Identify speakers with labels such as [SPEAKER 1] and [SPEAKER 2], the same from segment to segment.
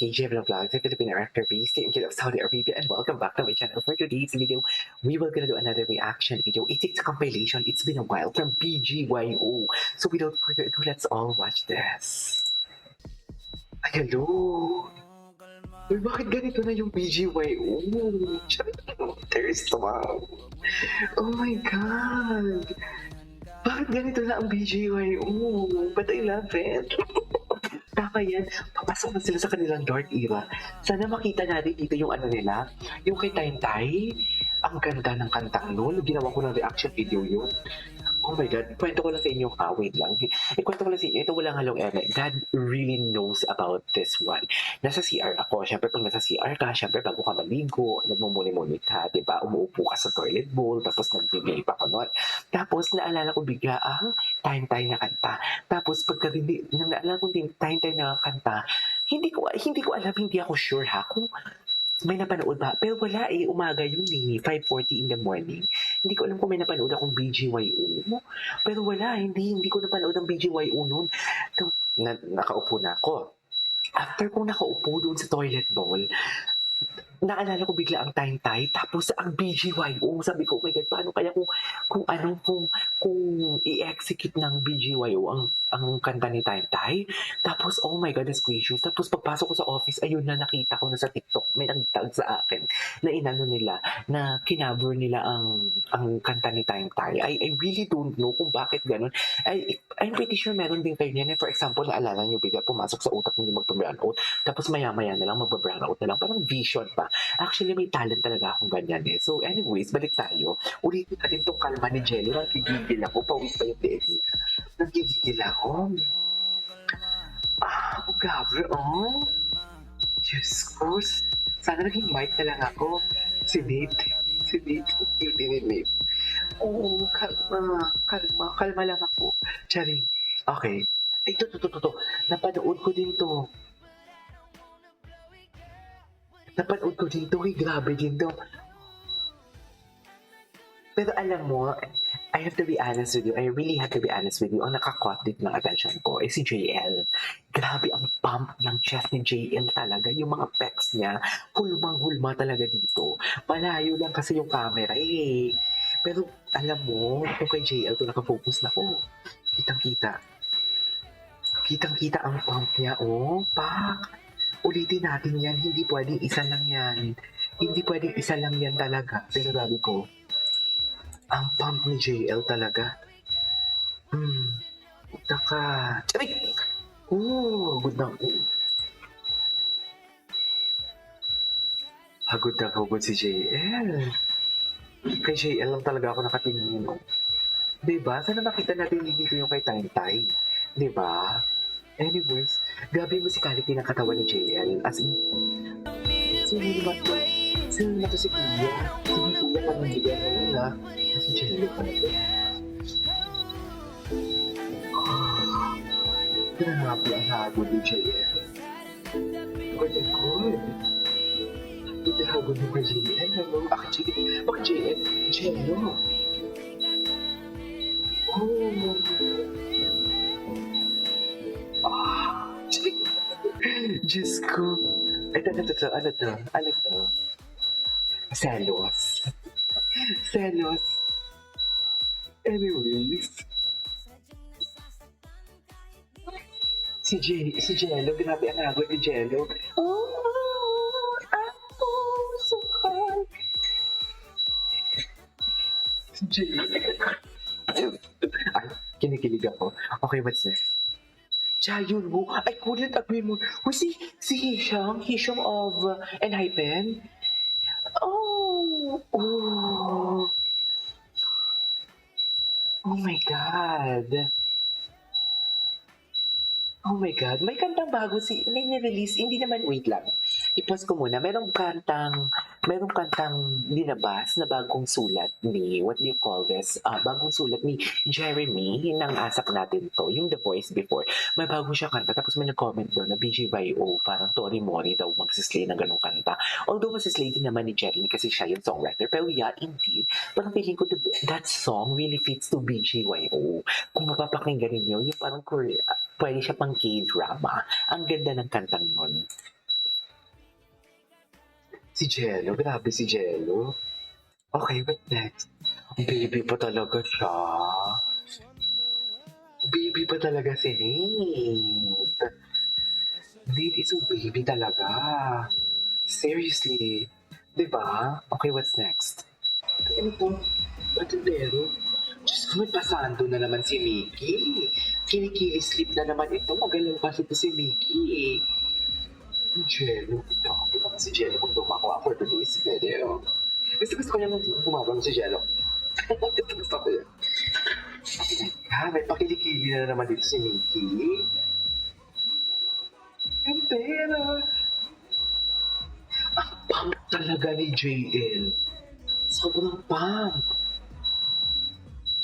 [SPEAKER 1] KJ Vlogs, a Filipino actor based in Saudi Arabia, and welcome back to my channel. For today's video, we will gonna do another reaction video. It's a compilation. It's been a while from BGYO. So without further ado, let's all watch this. Ay, hello! Uy, bakit ganito na yung BGYO? There's wow. Oh my God! Bakit ganito na ang BGYO? But I love it. Tama yan. Papasok na sila sa kanilang dark era. Sana makita natin dito yung ano nila, yung kay Time Tai. Ang ganda ng kantang noon. Ginawa ko ng reaction video yun. Oh my God. Kwento ko lang sa inyo ha. Wait lang. Ikwento ko lang sa inyo. Ito walang halong eme. God really knows about this one. Nasa CR ako. Siyempre pag nasa CR ka, siyempre bago ka maligo, nagmumuni-muni ka, diba? Umuupo ka sa toilet bowl, tapos nagbibigay pa ko nun. Tapos naalala ko bigla ang Time Tai na kanta. Tapos pagkarinig, nang naalala ko din Time Tai na kanta, hindi ko alam, hindi ako sure ha kung may napanood ba. Pero wala eh, umaga yun eh, 5:40 in the morning. Hindi ko alam kung may napanood akong BGYO. Pero wala, hindi ko napanood ang BGYO noon. So, nakaupo na ako. After kong nakaupo doon sa toilet bowl, naalala ko bigla ang Time Tai, tapos ang BGYO, sabi ko, oh my God, paano kaya kung i-execute ng BGYO ang kanta ni Time Tai? Tapos, oh my God, gracious. Tapos pagpasok ko sa office, ayun na nakita ko na sa TikTok, may nagtag sa akin na inano nila, na kinabur nila ang kanta ni Time Tai. I really don't know kung bakit ganun. I'm pretty sure meron din kayo niyan. For example, naalala nyo, bigla pumasok sa utak nyo magpa-brown out, tapos maya-maya na lang magpa-brown out na lang. Parang vision pa. Actually, may talent talaga akong ganyan eh. So anyways, balik tayo. Ulitin natin tong kalma ni Jelly. Nagigigil ako. Pawis pa yung dead niya. Nagigigil ako. Oh, grabe, oh. Diyos ko. Sana naging mic na lang ako. Si Nate. Si Nate. Yung dinilip. Oo, kalma lang ako. Charing. Okay. Ay, to. Napanood ko din to. Napanood ko din to. Grabe din to. Pero alam mo, I have to be honest with you. I really have to be honest with you. Ang nakakaught din ng attention ko ay si JL. Grabe ang pump ng chest ni JL talaga. Yung mga pecs niya, hulmang-hulma talaga dito. Malayo lang kasi yung camera eh. Pero alam mo, kung kay JL to nakafocus na ko. Kitang-kita. Kitang-kita ang pump niya. Oh, pak! Ulitin natin yan. Hindi pwedeng isa lang yan. Hindi pwedeng isa lang yan talaga. Sinasabi ko. Ang pump ni JL talaga. Puta ka. Charik! Good na. Hagod si JL. Kay JL lang talaga ako nakatingin. Diba? Sana nakita natin dito yung kay Time Tai. Diba? Anyways, grabe yung musicality ng katawan ni JL. As in, sino ba to? Sino na to si Kuya? Si Kuya pa ng bigyan mo na. Kasi JL pa na to. Grabe ang hagod ni JL. Good. Ito hagod mo kay JL. Bakit JL? JL. Diyos ko. Ito. Ano to? Selos. Anyways. Si Jello, grabe ang hagod ni Jello. Si Jello. Ay, kinikilig ako. Okay, what's next? Jayun mo. I couldn't agree more. Was si Hisham of Enhypen? Oh my God. Oh my God, may kantang bago may nirelease, hindi naman, wait lang. I-pause ko muna, merong kantang linabas na bagong sulat ni, what do you call this? Bagong sulat ni Jeremy, ng asap natin to, yung The Voice before. May bagong siya kanta, tapos may nag-comment doon na BGYO, parang Tori Mori daw magsislay ng ganong kanta. Although masislay din naman ni Jeremy kasi siya yung songwriter, pero yeah, indeed, parang feeling ko that song really fits to BGYO. Kung mapapakinggan ninyo, yung parang pwede siya pang K-drama. Ang ganda ng kantang nun. Si Jello, grabe si Jello. Okay, what next? Baby pa talaga siya. Baby pa talaga si Nate. Nate is a baby talaga. Seriously. Diba? Okay, what's next? Ano po? Patintero? Diyos ko, may pasando na naman si Mickey. Kinikili-sleep na naman ito. Magalaw kasi ito si Mickey. Jello. Grabe naman si Jello kung dumako for today's video. Gusto ko niya nung gumagawa si Jello. Gusto ko yun. May pakilikili na naman dito si Mickey. Pero, ang pump talaga ni JL. Sobrang pump.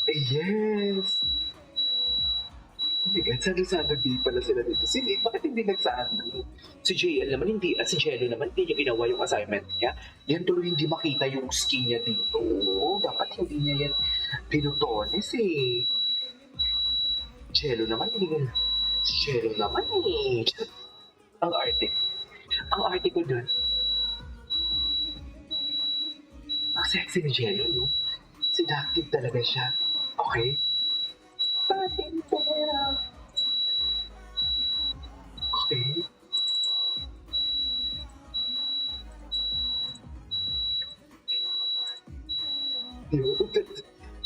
[SPEAKER 1] Yes. Oh my God, sado-sado di pala sila dito. Si Nate, bakit hindi nagsado? Si JL naman hindi, si Jello naman hindi niya ginawa yung assignment niya. Yan tuloy hindi makita yung skin niya dito. Dapat hindi niya yan pinutones eh. Jello naman hindi ganun. Si Jello naman eh. Ang arte. Ang arte ko dun. Ang sexy ni Jello, no? Seductive talaga siya. Okay? Patin pera. Okay.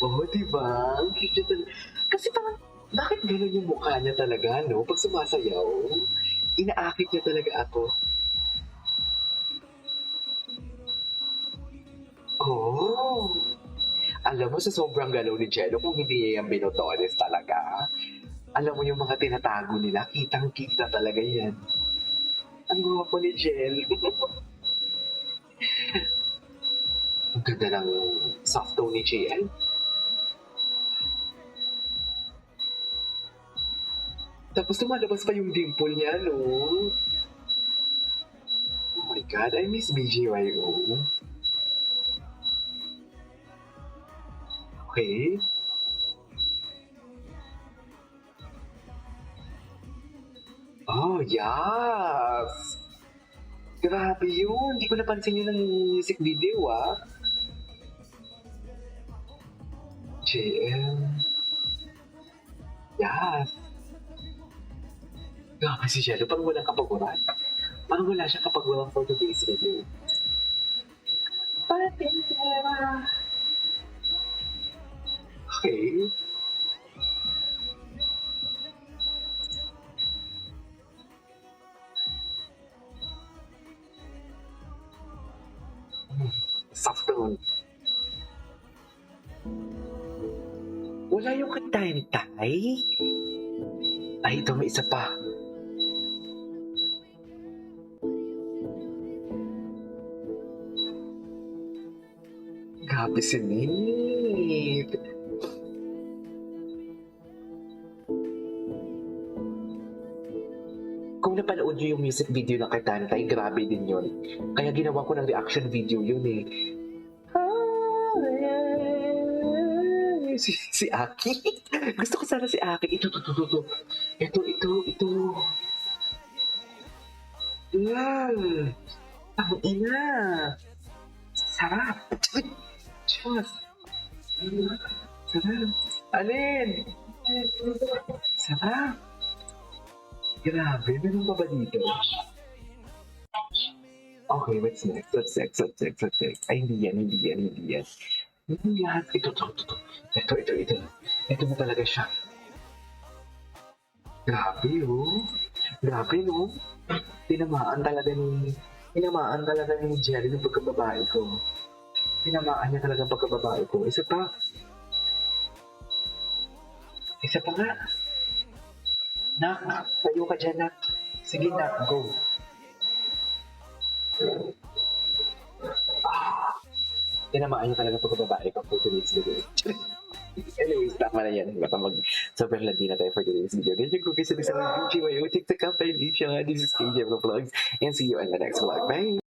[SPEAKER 1] Oo, diba? Ang cute niya talaga. Kasi parang, bakit gano'n yung mukha niya talaga, no? Pag sumasayaw, inaakit niya talaga ako. Oh! Alam mo, sa sobrang galaw ni Jello, kung hindi niya yung binotones talaga, alam mo yung mga tinatago nila, kitang-kita talaga yan. Ang guwapo ni Jello. Ang ganda ng soft tone ni JL. Tapos lumalabas pa yung dimple niya, no? Oh my God, I miss BGYO. Okay. Oh, yes! Grabe yun. Hindi ko napansin yun ng music video, ah. JL. Yes. Grabe si Jello. Parang walang kapaguran. Parang wala siya kapag walang for today's video. Patintera. Okay. Soft tone. Wala yung kay Tay. Ay, ito may isa pa. Grabe si Nate. Kung napanood nyo yung music video ng kay Tay, grabe din yun. Kaya ginawa ko ng reaction video yun eh. Si Aki. Gusto ko sana si Aki. Ito. Ito. Ang ina. Sarap. Diyos. Sarap. Alin? Sarap. Grabe. Meron pa ba dito? Okay, what's next? Ay, hindi yan. Lahat. Ito. Ito na talaga siya. Grabe, oh. Grabe, no? Tinamaan talaga ni Jerry ng pagkababae ko. Tinamaan niya talaga ang pagkababae ko. Isa pa nga. Nak, tayo ka dyan, nak. Sige, nak, go. Tinamaan niya talaga ang pagkababae ko for today's video. Anyways, tama na yan. Baka sobrang landi na tayo for today's video. Thank you guys sa mga BGYO. TikTok compilation. This is KJ Vlogs. And see you in the next vlog. Bye!